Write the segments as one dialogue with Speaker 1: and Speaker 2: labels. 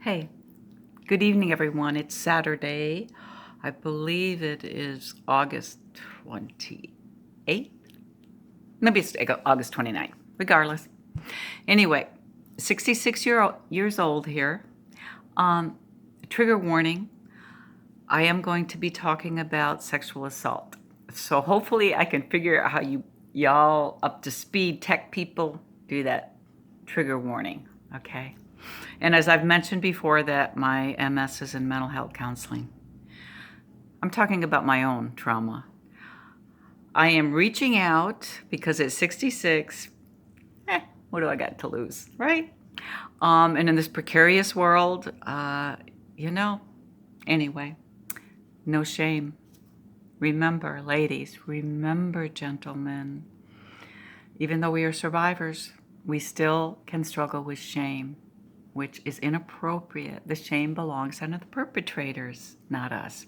Speaker 1: Hey, good evening, everyone. It's Saturday. I believe it is August 28th. Maybe it's August 29th. Regardless. Anyway, 66 years old here. Um, Trigger warning. I am going to be talking about sexual assault. So hopefully I can figure out how y'all up to speed tech people do that trigger warning, okay? And as I've mentioned before, that my MS is in mental health counseling. I'm talking about my own trauma. I am reaching out because at 66, what do I got to lose, right? And in this precarious world, anyway, no shame. Remember, ladies, remember, gentlemen, even though we are survivors, we still can struggle with shame, which is inappropriate. The shame belongs to the perpetrators, not us.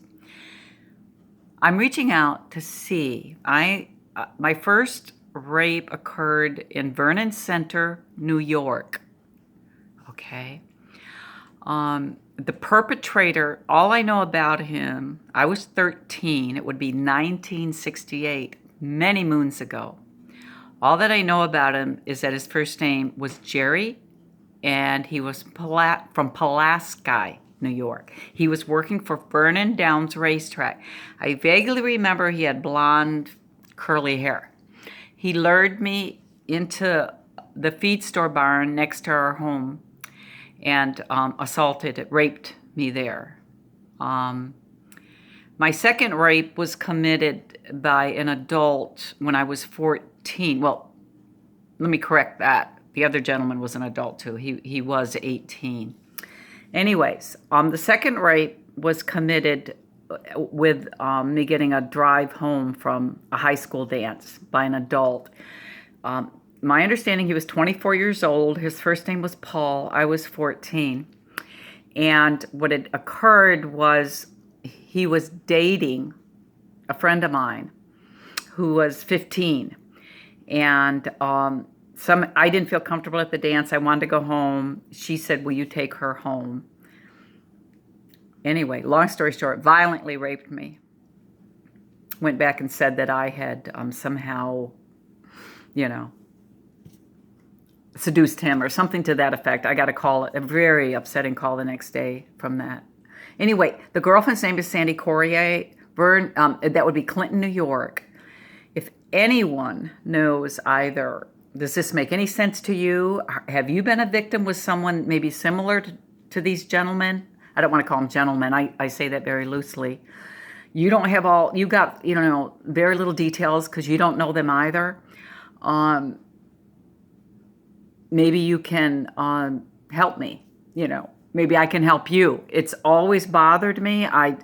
Speaker 1: I'm reaching out to see. My first rape occurred in Vernon Center, New York. Okay. The perpetrator, all I know about him, I was 13. It would be 1968, many moons ago. All that I know about him is that his first name was Jerry, and he was from Pulaski, New York. He was working for Vernon Downs Racetrack. I vaguely remember he had blonde, curly hair. He lured me into the feed store barn next to our home and raped me there. My second rape was committed by an adult when I was 14. Well, let me correct that. The other gentleman was an adult too. He was 18. Anyways, the second rape was committed with me getting a drive home from a high school dance by an adult. My understanding, he was 24 years old. His first name was Paul. I was 14. And what had occurred was he was dating a friend of mine who was 15. And I didn't feel comfortable at the dance. I wanted to go home. She said, "Will you take her home?" Anyway, long story short, violently raped me. Went back and said that I had somehow, seduced him or something to that effect. I got a very upsetting call the next day from that. Anyway, the girlfriend's name is Sandy Corrier. That would be Clinton, New York. If anyone knows either, does this make any sense to you? Have you been a victim with someone maybe similar to these gentlemen? I don't want to call them gentlemen. I say that very loosely. You don't have you got, very little details because you don't know them either. Maybe you can help me, maybe I can help you. It's always bothered me. I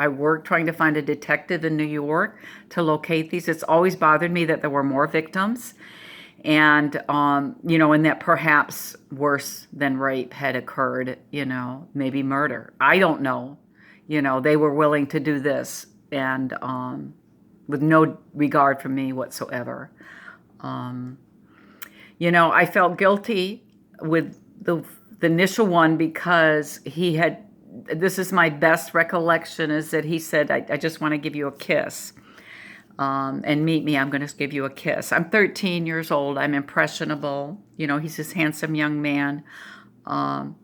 Speaker 1: worked trying to find a detective in New York to locate these. It's always bothered me that there were more victims and, and that perhaps worse than rape had occurred, maybe murder. I don't know. They were willing to do this and with no regard for me whatsoever. I felt guilty with the initial one because this is my best recollection, is that he said, I just want to give you a kiss. And meet me, I'm going to give you a kiss. I'm 13 years old. I'm impressionable. He's this handsome young man. An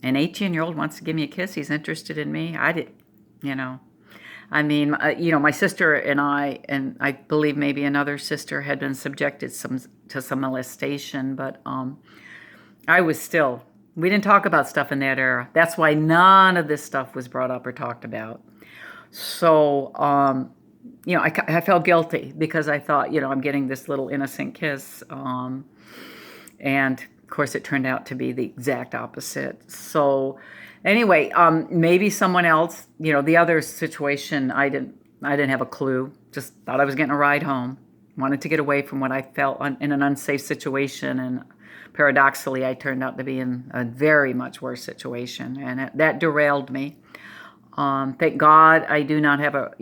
Speaker 1: 18-year-old wants to give me a kiss. He's interested in me. My sister and I believe maybe another sister had been subjected to some molestation, but we didn't talk about stuff in that era. That's why none of this stuff was brought up or talked about. So, I felt guilty because I thought, I'm getting this little innocent kiss. And of course it turned out to be the exact opposite. So anyway, maybe someone else, the other situation, I didn't have a clue. Just thought I was getting a ride home. Wanted to get away from what I felt in an unsafe situation. And paradoxically, I turned out to be in a very much worse situation. And that derailed me. Thank God I do not have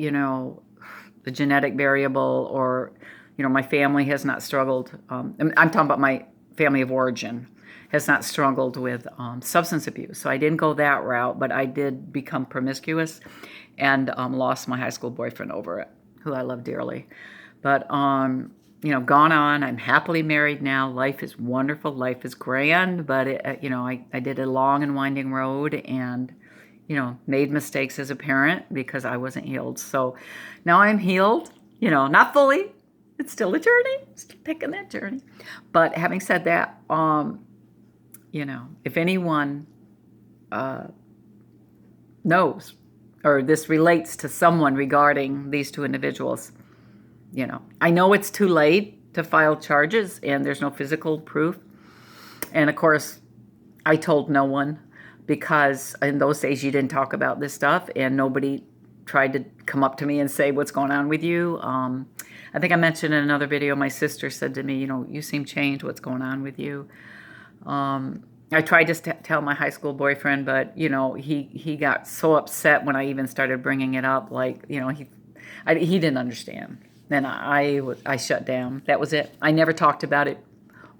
Speaker 1: the genetic variable, or, my family has not struggled. I'm talking about my family of origin has not struggled with substance abuse. So I didn't go that route, but I did become promiscuous and lost my high school boyfriend over it, who I love dearly. But, gone on. I'm happily married now. Life is wonderful. Life is grand. But, I did a long and winding road and, made mistakes as a parent because I wasn't healed. So now I'm healed, not fully. It's still a journey. Still picking that journey. But having said that, if anyone knows or this relates to someone regarding these two individuals, I know it's too late to file charges and there's no physical proof. And of course, I told no one because in those days you didn't talk about this stuff and nobody tried to come up to me and say, what's going on with you? I think I mentioned in another video, my sister said to me, you seem changed. What's going on with you? I tried to tell my high school boyfriend, but, he got so upset when I even started bringing it up. Like, he didn't understand. Then I shut down. That was it. I never talked about it.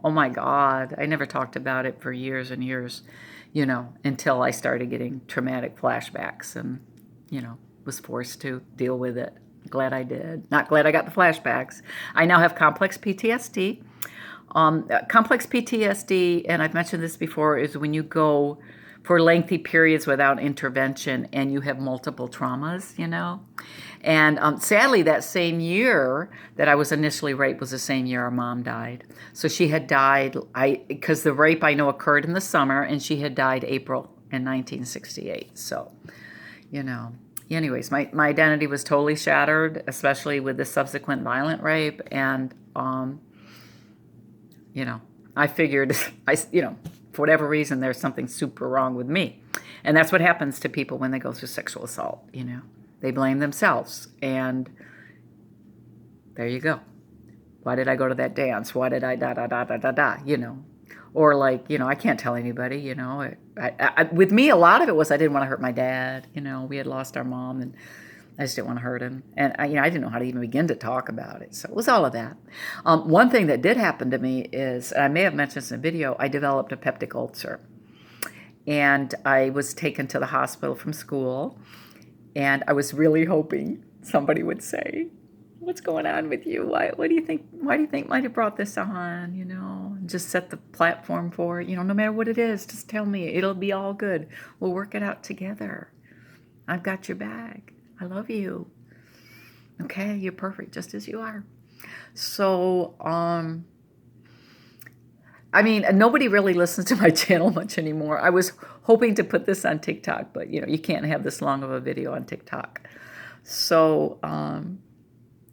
Speaker 1: Oh, my God. I never talked about it for years and years, until I started getting traumatic flashbacks and, was forced to deal with it. Glad I did. Not glad I got the flashbacks. I now have complex PTSD. Complex PTSD, and I've mentioned this before, is when you go for lengthy periods without intervention and you have multiple traumas, And sadly, that same year that I was initially raped was the same year our mom died. So she had died, because the rape I know occurred in the summer, and she had died April in 1968. So, Anyways, my identity was totally shattered, especially with the subsequent violent rape. And, I figured, for whatever reason, there's something super wrong with me. And that's what happens to people when they go through sexual assault, They blame themselves. And there you go. Why did I go to that dance? Why did I da-da-da-da-da-da, Or like, I can't tell anybody, with me, a lot of it was I didn't want to hurt my dad. We had lost our mom and I just didn't want to hurt him. And I didn't know how to even begin to talk about it. So it was all of that. One thing that did happen to me is, and I may have mentioned this in a video, I developed a peptic ulcer. And I was taken to the hospital from school. And I was really hoping somebody would say, what's going on with you? Why do you think might have brought this on, and just set the platform for it, no matter what it is, just tell me, it'll be all good. We'll work it out together. I've got your back. I love you. Okay, you're perfect just as you are. So, nobody really listens to my channel much anymore. I was hoping to put this on TikTok, but you can't have this long of a video on TikTok. So,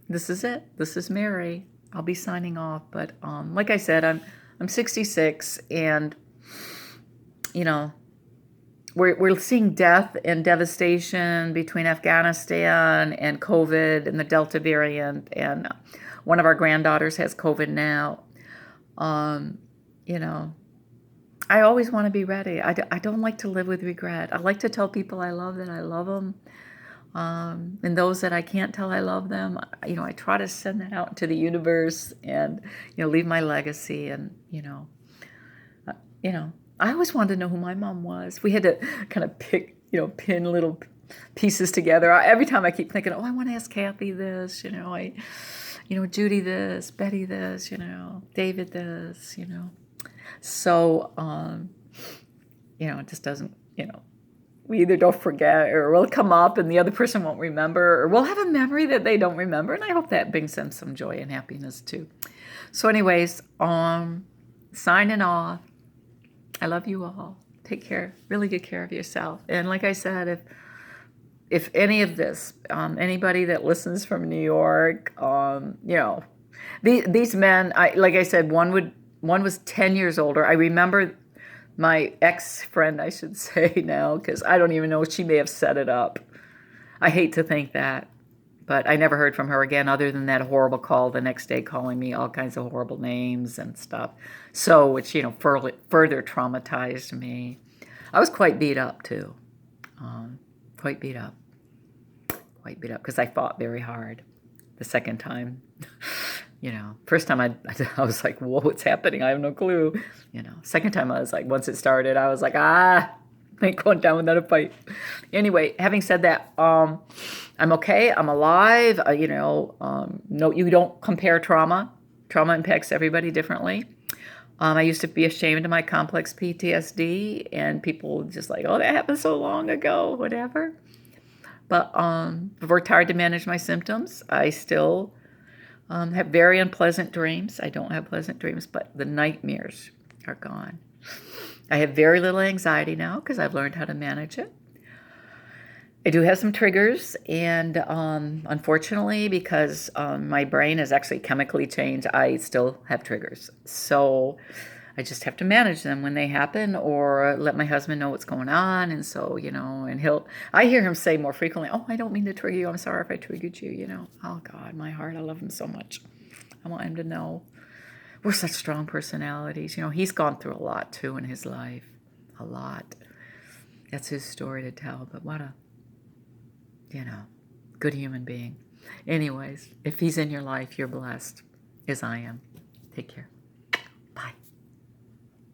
Speaker 1: this is it. This is Mary. I'll be signing off. But like I said, I'm 66, and we're seeing death and devastation between Afghanistan and COVID and the Delta variant. And one of our granddaughters has COVID now. I always want to be ready. I don't like to live with regret. I like to tell people I love that I love them. And those that I can't tell I love them, I try to send that out into the universe and, leave my legacy. And, I always wanted to know who my mom was. We had to kind of pin little pieces together. Every time I keep thinking, I want to ask Kathy this, Judy this, Betty this, David this, So, it just doesn't, we either don't forget or we'll come up and the other person won't remember, or we'll have a memory that they don't remember. And I hope that brings them some joy and happiness too. So anyways, signing off. I love you all. Take care. Really good care of yourself. And like I said, if any of this, anybody that listens from New York, these men, like I said, one was 10 years older. I remember my ex-friend, I should say now, because I don't even know, she may have set it up. I hate to think that, but I never heard from her again other than that horrible call the next day calling me all kinds of horrible names and stuff. So, which, further traumatized me. I was quite beat up, too. Quite beat up, because I fought very hard the second time.
Speaker 2: First time I was like, whoa, what's happening? I have no clue. Second time I was like, once it started, I was like, I ain't going down without a fight. Anyway, having said that, I'm okay. I'm alive. No, you don't compare trauma. Trauma impacts everybody differently. I used to be ashamed of my complex PTSD, and people just like, oh, that happened so long ago, whatever. But I've worked hard to manage my symptoms. I still have very unpleasant dreams. I don't have pleasant dreams, but the nightmares are gone. I have very little anxiety now because I've learned how to manage it. I do have some triggers, and unfortunately, because my brain is actually chemically changed, I still have triggers. So I just have to manage them when they happen, or let my husband know what's going on. And so, and I hear him say more frequently, oh, I don't mean to trigger you. I'm sorry if I triggered you. Oh, God, my heart, I love him so much. I want him to know we're such strong personalities. He's gone through a lot, too, in his life. A lot. That's his story to tell, but what a good human being. Anyways, if he's in your life, you're blessed, as I am. Take care.